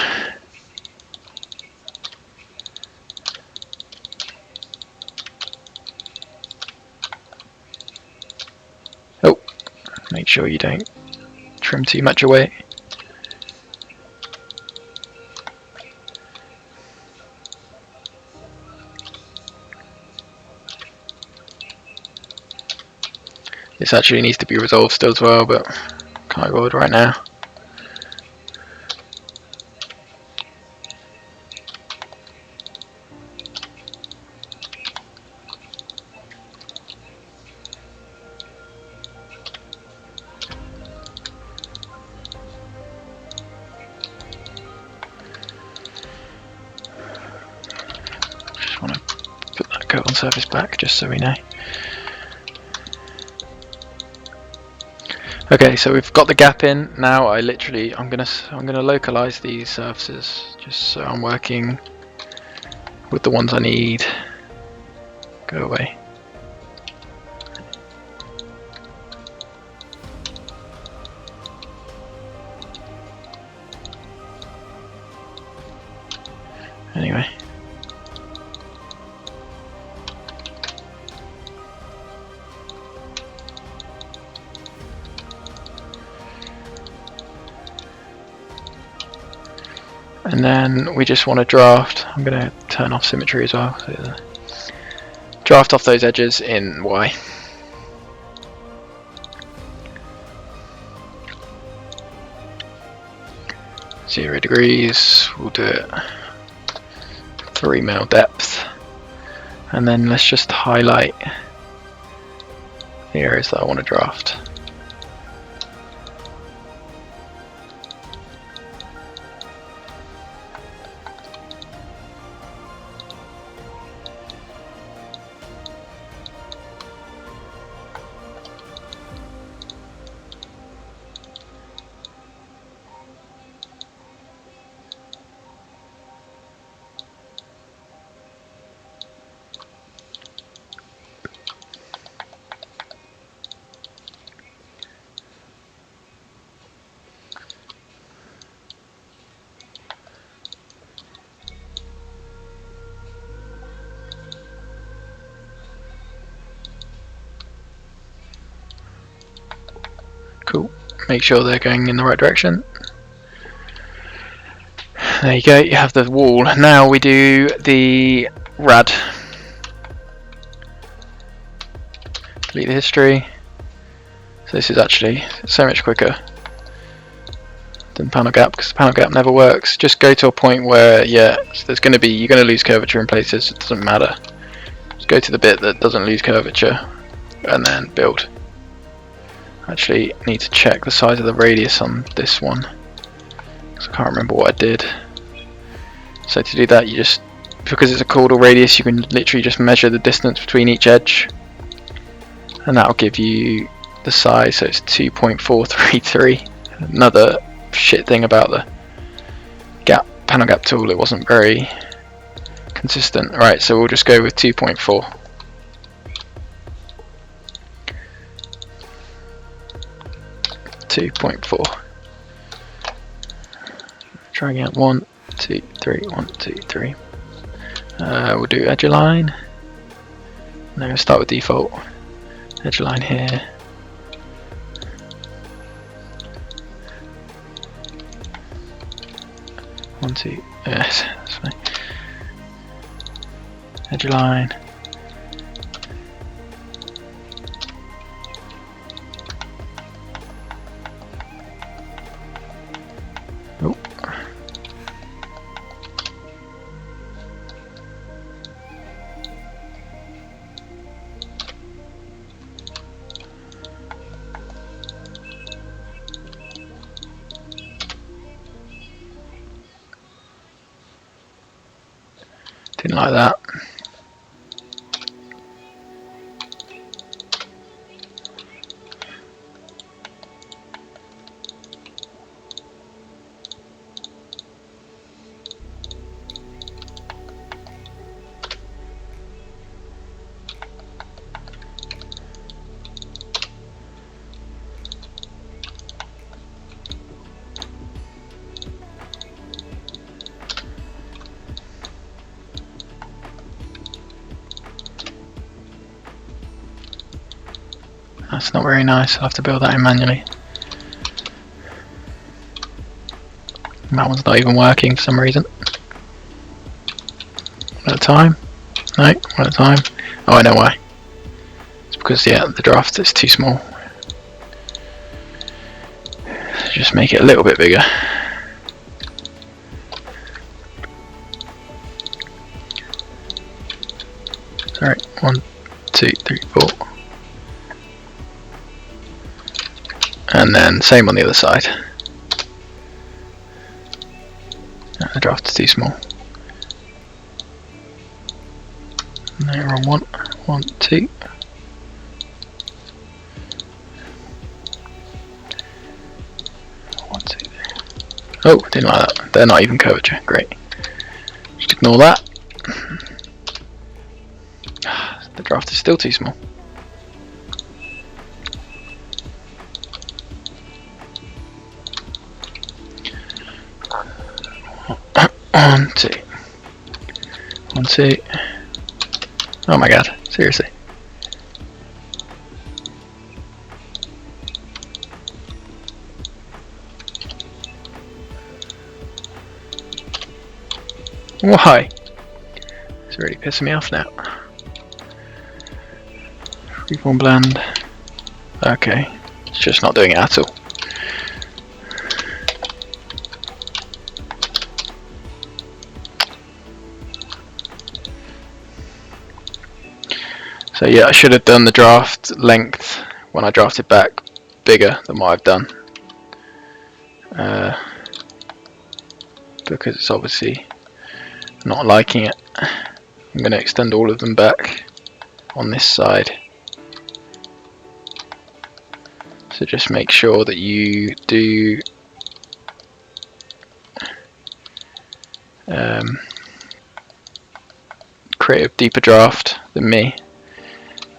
Oh, make sure you don't trim too much away. This actually needs to be resolved still as well, but can't go right now. Just want to put that curve on surface back just so we know. Okay, so we've got the gap in. Now I'm gonna localize these surfaces just so I'm working with the ones I need. Go away. Anyway. And then we just want to draft. I'm going to turn off symmetry as well. So draft off those edges in Y. (0°). We'll do it 3 mil depth, and then let's just highlight the areas that I want to draft. Cool. Make sure they're going in the right direction. There you go, you have the wall. Now we do the rad. Delete the history. So this is actually so much quicker than panel gap, because the panel gap never works. Just go to a point where, yeah, so there's going to be, you're going to lose curvature in places, it doesn't matter. Just go to the bit that doesn't lose curvature and then build. Actually need to check the size of the radius on this one, because I can't remember what I did. So to do that, you just, because it's a chordal radius, you can literally just measure the distance between each edge, and that'll give you the size. So it's 2.433. Another shit thing about the panel gap tool, it wasn't very consistent. Right, so we'll just go with 2.4. Try again. 1, 2, 3. 1, 2, 3. We'll do edge align. Then we'll start with default. Edge align here. One, two. Yes, that's fine. Edge align. Oh. Didn't like that. That's not very nice, I'll have to build that in manually. That one's not even working for some reason. One at a time? No, one at a time. Oh, I know why. It's because, yeah, the draft is too small. So just make it a little bit bigger. Sorry, 1, 2, 3, 4. And then same on the other side. The draft is too small. Now you're on 1, 1, 2. Oh, didn't like that. They're not even curvature. Great. Just ignore that. The draft is still too small. One, two. 1, 2. Oh my god, seriously. Why? It's really pissing me off now. Freeform blend. Okay, it's just not doing it at all. So yeah, I should have done the draft length when I drafted back bigger than what I've done. Because it's obviously not liking it. I'm going to extend all of them back on this side. So just make sure that you do create a deeper draft than me.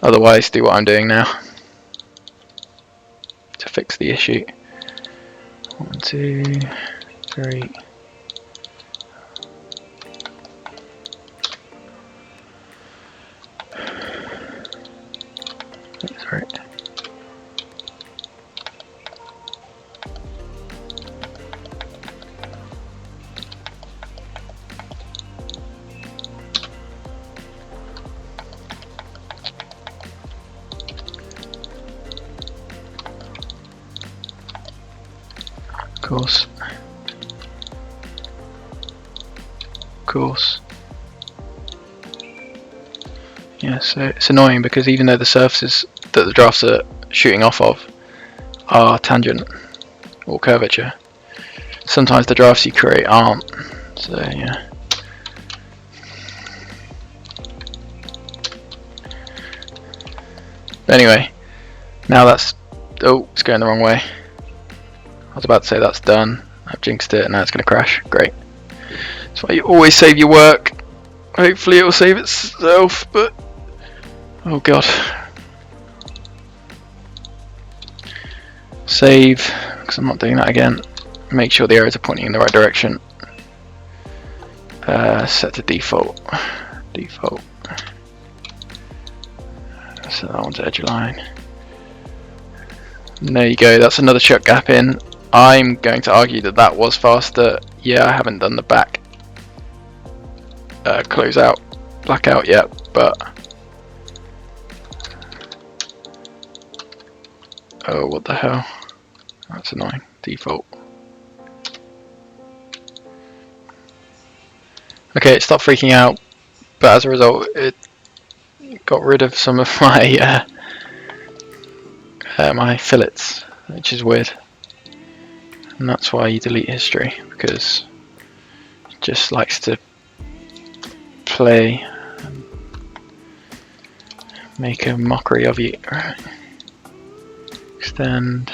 Otherwise, do what I'm doing now to fix the issue. 1, 2, 3. Sorry. Course. Yeah, so it's annoying because even though the surfaces that the drafts are shooting off of are tangent or curvature, sometimes the drafts you create aren't. So yeah. Anyway, now that's it's going the wrong way. I was about to say that's done. I've jinxed it and now it's going to crash. Great. That's why you always save your work. Hopefully it will save itself, but oh god. Save, because I'm not doing that again. Make sure the arrows are pointing in the right direction. Set to default. Set that one to edge line. And there you go, that's another shut gap in. I'm going to argue that that was faster. Yeah, I haven't done the back closeout blackout yet, but oh, what the hell? That's annoying. Default. Okay, it stopped freaking out, but as a result, it got rid of some of my my fillets, which is weird. And that's why you delete history, because it just likes to play and make a mockery of you. Right. Extend.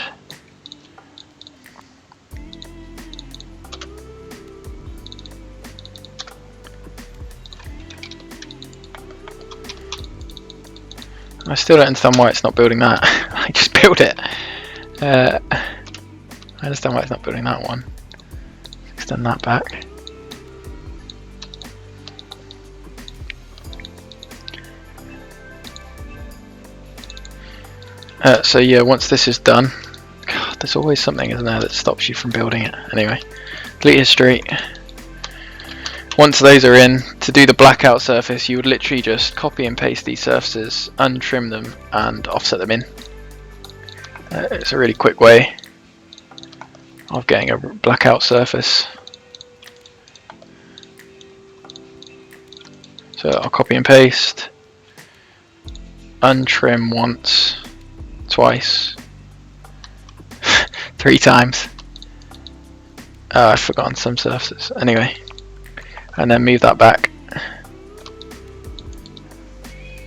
I still don't understand why it's not building that. I just built it. I understand why it's not building that one. Extend that back. So yeah, once this is done, God, there's always something, isn't there, that stops you from building it. Anyway, delete history. Once those are in, to do the blackout surface, you would literally just copy and paste these surfaces, untrim them, and offset them in. It's a really quick way of getting a blackout surface. So I'll copy and paste, untrim once, twice, 3 times. I've forgotten some surfaces. Anyway, and then move that back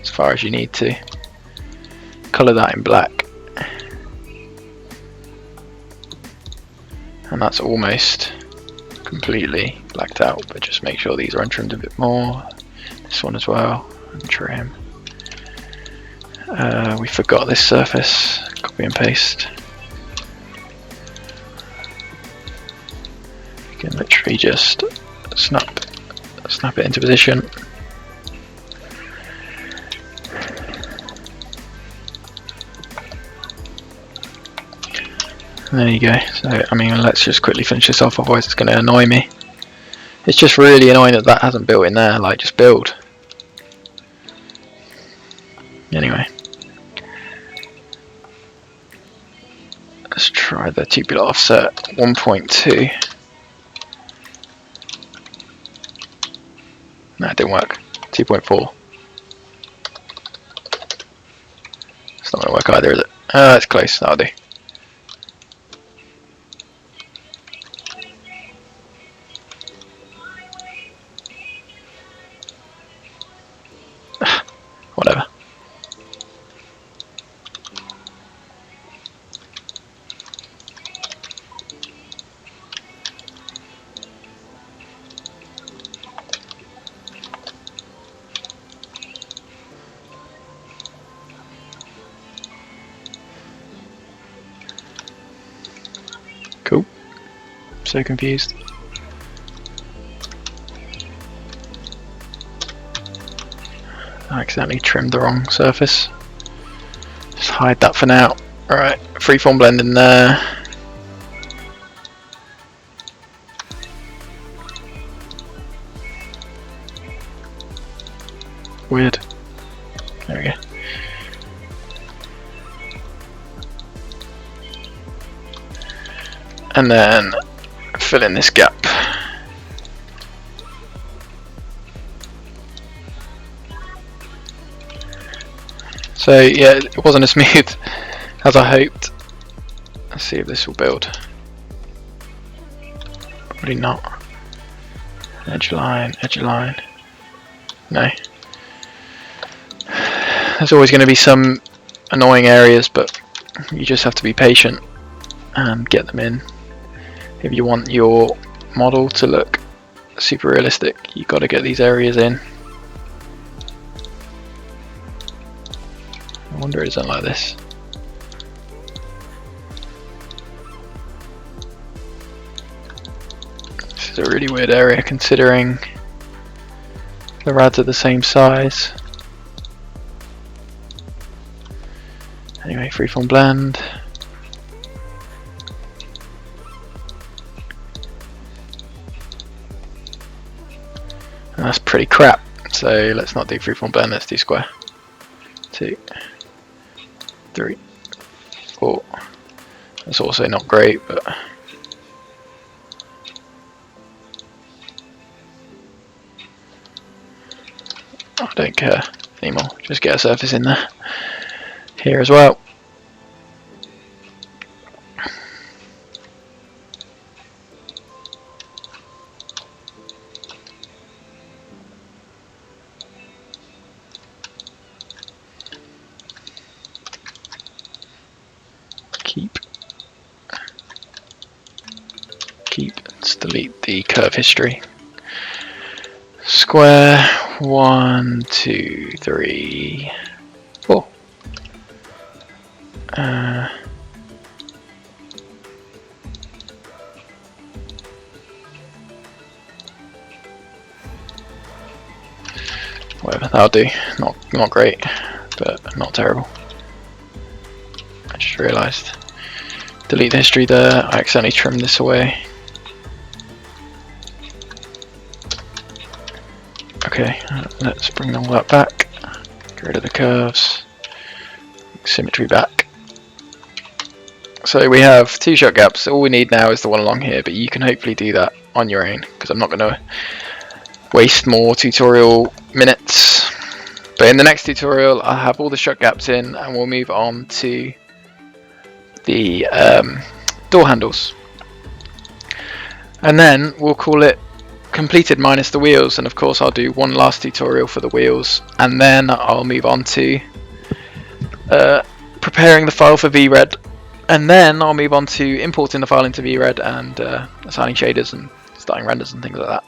as far as you need to. Colour that in black. And that's almost completely blacked out, but just make sure these are untrimmed a bit more. This one as well, untrim. We forgot this surface, copy and paste. You can literally just snap it into position. There you go. So I mean, let's just quickly finish this off, otherwise it's going to annoy me. It's just really annoying that that hasn't built in there. Like, just build. Anyway, let's try the tubular offset 1.2. No, it didn't work. 2.4. It's not going to work either, is it? It's close. That'll do. Whatever. Cool. So confused. I accidentally trimmed the wrong surface. Just hide that for now. Alright, freeform blend in there. Weird. There we go. And then fill in this gap. So yeah, it wasn't as smooth as I hoped. Let's see if this will build. Probably not. Edge line, edge line. No. There's always going to be some annoying areas, but you just have to be patient and get them in. If you want your model to look super realistic, you've got to get these areas in. I wonder it isn't like this. This is a really weird area considering the rads are the same size. Anyway, freeform blend. And that's pretty crap. So let's not do freeform blend, let's do square. 2, 3, 4. That's also not great, but I don't care anymore. Just get a surface in there. Here as well. Let's delete the curve history. Square 1, 2, 3, 4. Whatever, that'll do. Not great, but not terrible. I just realised. Delete the history there. I accidentally trimmed this away. Okay, let's bring all that back. Get rid of the curves. Symmetry back. So we have 2 shut gaps. All we need now is the one along here, but you can hopefully do that on your own because I'm not going to waste more tutorial minutes. But in the next tutorial, I'll have all the shut gaps in, and we'll move on to the door handles, and then we'll call it completed minus the wheels. And of course I'll do one last tutorial for the wheels, and then I'll move on to preparing the file for VRED, and then I'll move on to importing the file into VRED and assigning shaders and starting renders and things like that.